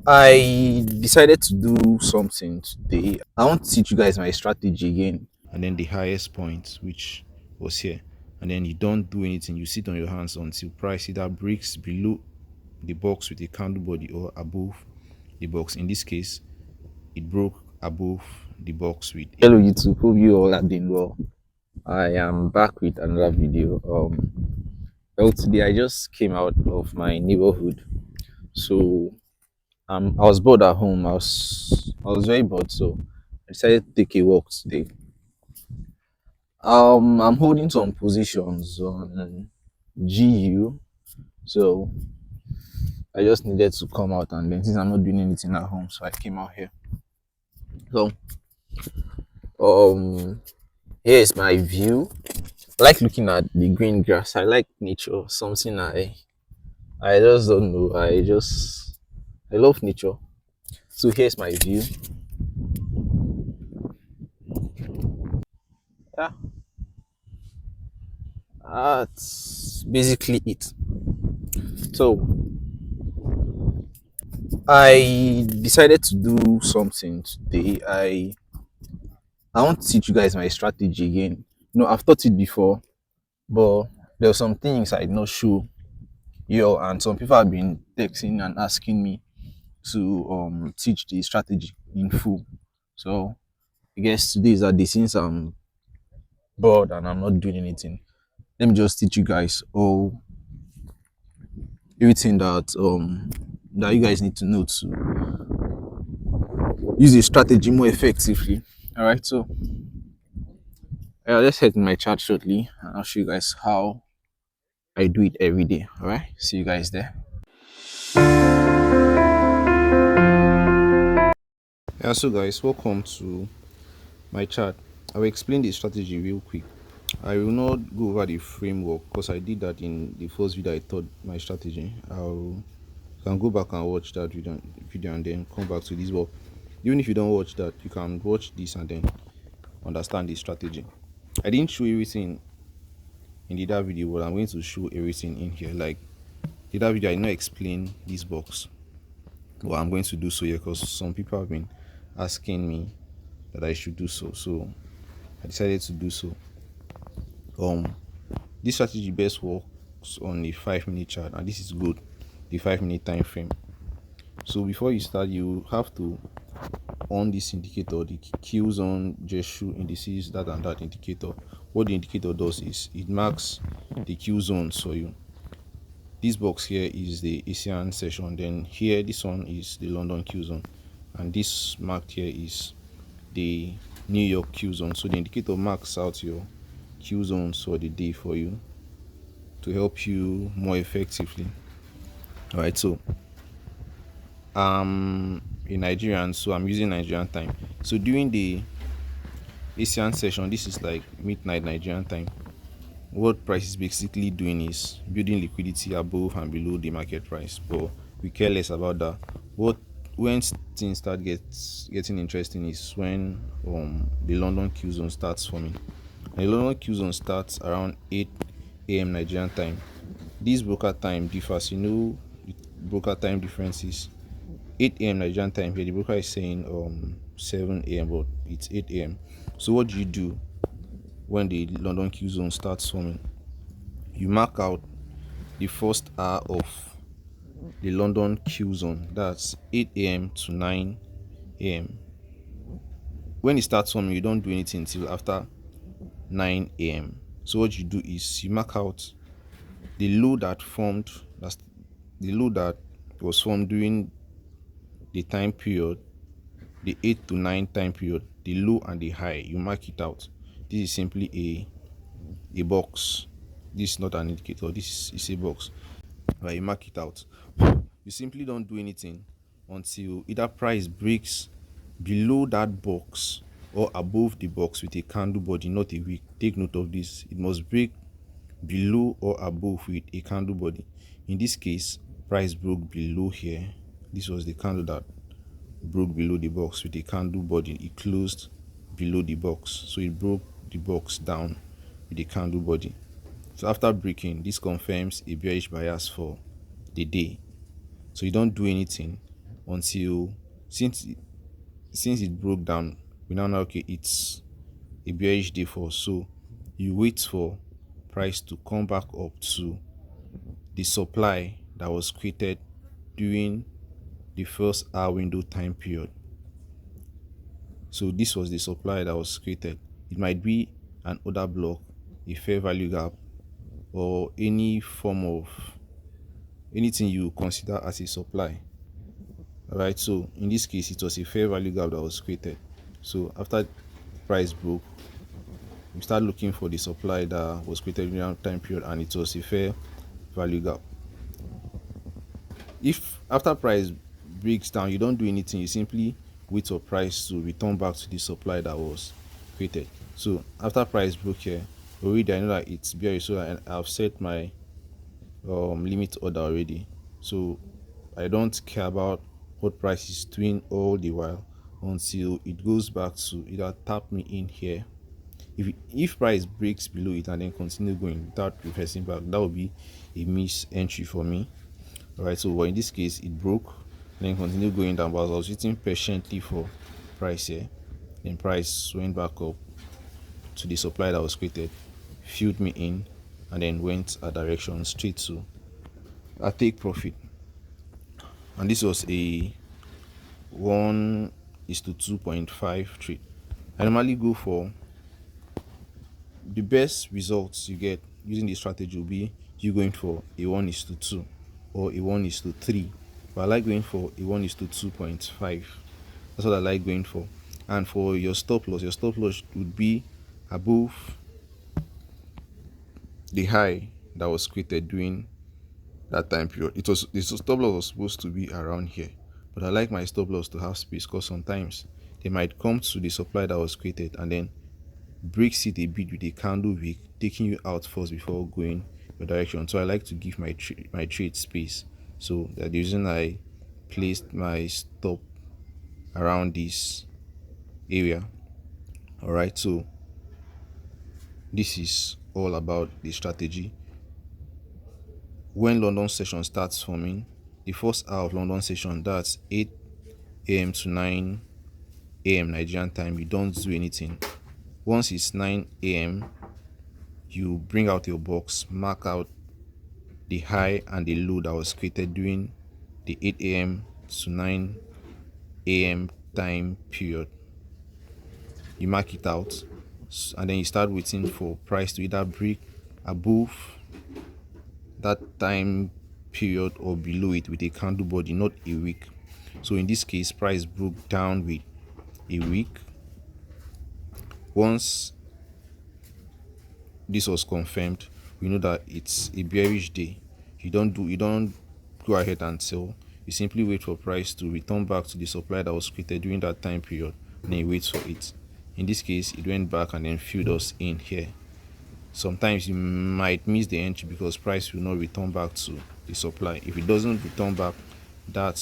I decided to do something today. I want to teach you guys my strategy again. And then the highest point, which was here. And then you don't do anything. You sit on your hands until price either breaks below the box with a candle body or above the box. In this case, it broke above the box with. Hello YouTube, hope you all are doing well. I am back with another video. Well, today I just came out of my neighborhood, so I was bored at home. I was very bored, so I decided to take a walk today. I'm holding some positions on GU, so I just needed to come out, and then since I'm not doing anything at home, so I came out here. So um, here's my view. I like looking at the green grass. I like nature. Something I just don't know. I love nature. So here's my view. Yeah, that's basically it. So I decided to do something today. I want to teach you guys my strategy again. I've taught it before, but there were some things I did not show you, and some people have been texting and asking me to teach the strategy in full. So I guess today is that day since I'm bored and I'm not doing anything. Let me just teach you guys all everything that you guys need to know to use the strategy more effectively. All right, so let's head in my chat shortly, and I'll show you guys how I do it every day. All right, see you guys there. Yeah, so guys, welcome to my chat. I will explain the strategy real quick. I will not go over the framework because I did that in the first video. I taught my strategy. You can go back and watch that video and then come back to this. But even if you don't watch that, you can watch this and then understand the strategy. I didn't show everything in the other video, but I'm going to show everything in here. Like the other video, I did not explain this box. Well, I'm going to do so here because some people have been asking me that I should do so. So I decided to do so. This strategy best works on a 5-minute chart, and this is good. The 5-minute time frame. So before you start, you have to on this indicator, the Q zone, Jeshu indices, that and that indicator. What the indicator does is it marks the Q zones for you. This box here is the ASEAN session, then here this one is the London Q zone, and this marked here is the New York Q zone. So the indicator marks out your Q zones for the day for you to help you more effectively. All right, so in Nigerian, so I'm using Nigerian time. So during the ASEAN session, this is like midnight Nigerian time. What price is basically doing is building liquidity above and below the market price, but we care less about that. What when things start getting interesting is when the London Q zone starts forming. And the London Q zone starts around 8 a.m. Nigerian time. This broker time differs. Broker time differences. 8 a.m. Nigerian time here. The broker is saying 7 a.m. but it's 8 a.m. So what do you do when the London Q zone starts forming? You mark out the first hour of the London Q zone. That's 8 a.m. to 9 a.m. When it starts forming, you don't do anything until after 9 a.m. So what you do is you mark out the low that formed. That's the low that was formed during the time period, the 8 to 9 time period, the low and the high. You mark it out. This is simply a box. This is not an indicator. This is a box. Right, you mark it out. You simply don't do anything until either price breaks below that box or above the box with a candle body, not a wick. Take note of this. It must break below or above with a candle body. In this case, price broke below here. This was the candle that broke below the box with a candle body. It closed below the box, so it broke the box down with a candle body. So after breaking, this confirms a bearish bias for the day. So you don't do anything until since since it broke down, we now know okay it's a bearish day for us. So you wait for price to come back up to the supply that was created during the first hour window time period. So this was the supply that was created. It might be an order block, a fair value gap, or any form of anything you consider as a supply. Alright, so in this case it was a fair value gap that was created. So after price broke, we start looking for the supply that was created during that time period, and it was a fair value gap. If after price breaks down, you don't do anything, you simply wait for price to return back to the supply that was created. So after price broke here, already I know that it's bearish, so I've set my limit order already. So I don't care about what price is doing all the while until it goes back to either tap me in here. If price breaks below it and then continue going without reversing back, that would be a miss entry for me. Alright, so in this case it broke and then continued going down, but I was waiting patiently for price here. Then price went back up to the supply that was created, filled me in, and then went a direction straight to a take profit. And this was a 1:2.5 trade. I normally go for the best results you get using this strategy will be you going for a 1:2 or a 1:3, but I like going for a 1:2.5. That's what I like going for. And for your stop loss would be above the high that was created during that time period. The stop loss was supposed to be around here, but I like my stop loss to have space, because sometimes they might come to the supply that was created and then breaks it a bit with a candle wick, taking you out first before going your direction. So I like to give my trade space. So that the reason I placed my stop around this area. All right, so this is all about the strategy. When London session starts forming, the first hour of London session, that's 8 a.m. to 9 a.m. Nigerian time, you don't do anything. Once it's 9 a.m., you bring out your box, mark out the high and the low that was created during the 8 a.m. to 9 a.m. time period. You mark it out, and then you start waiting for price to either break above that time period or below it with a candle body, not a wick. So in this case, price broke down with a wick. Once this was confirmed, we know that it's a bearish day. You don't go ahead and sell. You simply wait for price to return back to the supply that was created during that time period, and then you wait for it. In this case, it went back and then filled us in here. Sometimes you might miss the entry because price will not return back to the supply. If it doesn't return back, there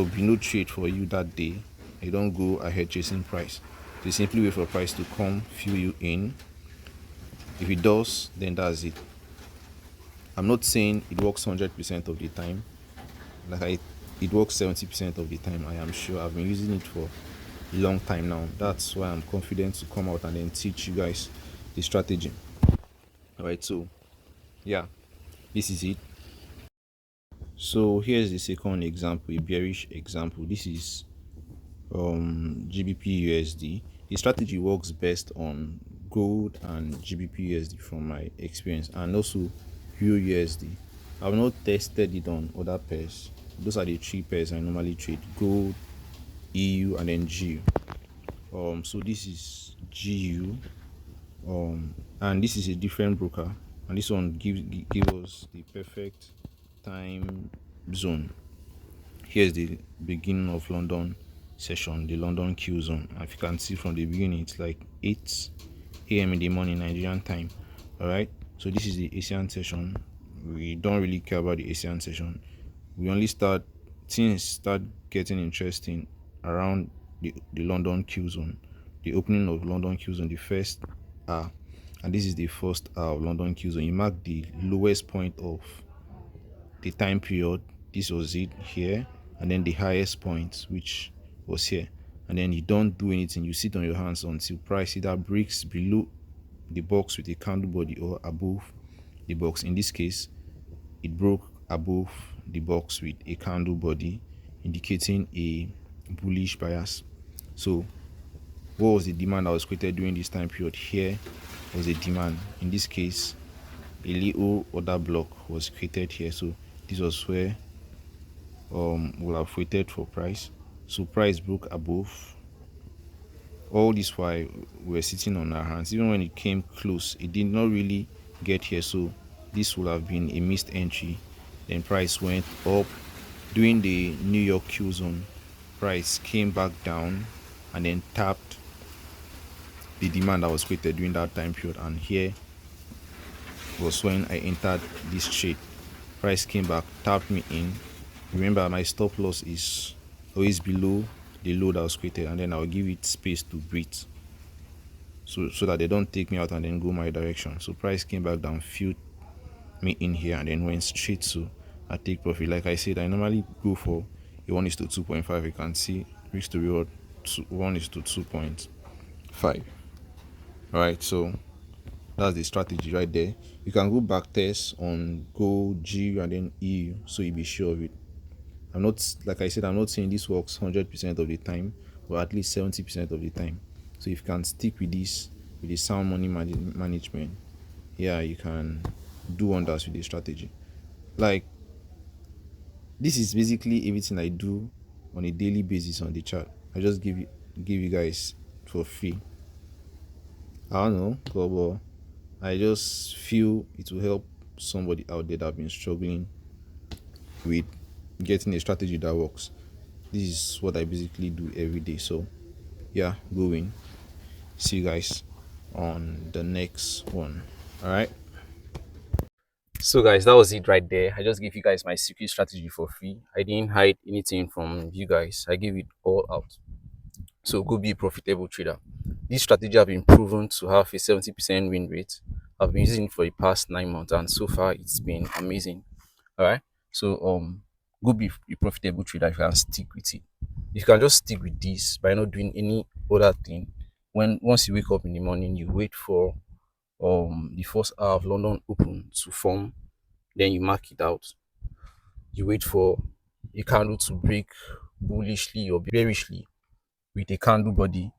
will be no trade for you that day. You don't go ahead chasing price. You simply wait for price to come fill you in. If it does, then that's it. I'm not saying it works 100% of the time. It works 70% of the time. I am sure I've been using it for a long time now. That's why I'm confident to come out and then teach you guys the strategy. Alright, so yeah, this is it. So here's the second example, a bearish example. This is GBP USD. The strategy works best on gold and GBP USD from my experience, and also Euro USD. I've not tested it on other pairs. Those are the three pairs I normally trade: gold, EU, and then GU. So this is GU, and this is a different broker, and this one give us the perfect time zone. Here's the beginning of London session, the London Q zone. As you can see from the beginning, it's like 8 a.m. in the morning Nigerian time. All right, so this is the Asian session. We don't really care about the Asian session. We only things start getting interesting around the London Q zone, the opening of London Q zone, the first hour. And this is the first hour of London Q zone. You mark the lowest point of the time period this was it here, and then the highest point, which was here, and then you don't do anything. You sit on your hands until price either breaks below the box with a candle body or above the box. In this case, it broke above the box with a candle body, indicating a bullish bias. So what was the demand that was created during this time period? Here was a demand. In this case, a little order block was created here. So this was where we'll have waited for price. So price broke above. All this while we're sitting on our hands. Even when it came close, it did not really get here. So this would have been a missed entry. Then price went up during the New York Q zone. Price came back down and then tapped the demand that was created during that time period. And here was when I entered this trade. Price came back, tapped me in. Remember, my stop loss is always below the low that was created, and then I'll give it space to breathe, so that they don't take me out and then go my direction. So price came back down, filled me in here, and then went straight to a take profit. Like I said, I normally go for a 1 is to 2.5. You can see risk to reward 1 is to 2.5. All right, so that's the strategy right there. You can go back test on gold, GU, and then EU, so you'll be sure of it. I'm not, like I said, I'm not saying this works 100% of the time, but at least 70% of the time. So if you can stick with this, with the sound money management, yeah, you can do wonders with the strategy. Like, this is basically everything I do on a daily basis on the chart. I just give you guys for free. I don't know, but I just feel it will help somebody out there that have been struggling with getting a strategy that works. This is what I basically do every day. So yeah, go in. See you guys on the next one. All right. So guys, that was it right there. I just gave you guys my secret strategy for free. I didn't hide anything from you guys. I gave it all out. So go be a profitable trader. This strategy have been proven to have a 70% win rate. I've been using it for the past 9 months, and so far it's been amazing. All right. So go be a profitable trader if you can stick with it. If you can just stick with this by not doing any other thing, when once you wake up in the morning, you wait for the first hour of London Open to form, then you mark it out. You wait for a candle to break bullishly or bearishly with a candle body,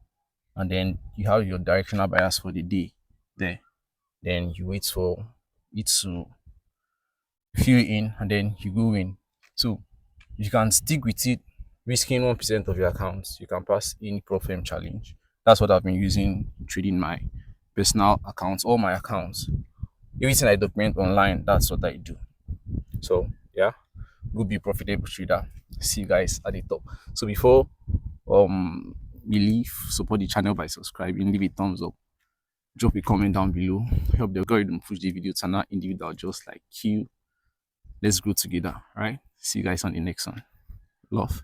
and then you have your directional bias for the day there. Then you wait for it to fill in, and then you go in. So you can stick with it, risking 1% of your accounts. You can pass any Profem challenge. That's what I've been using trading my personal accounts, all my accounts. Everything I document online, that's what I do. So yeah, go be a profitable trader. See you guys at the top. So before we leave, support the channel by subscribing, leave a thumbs up, drop a comment down below, help the algorithm push the video to another individual just like you. Let's grow together. All right. See you guys on the next one. Love.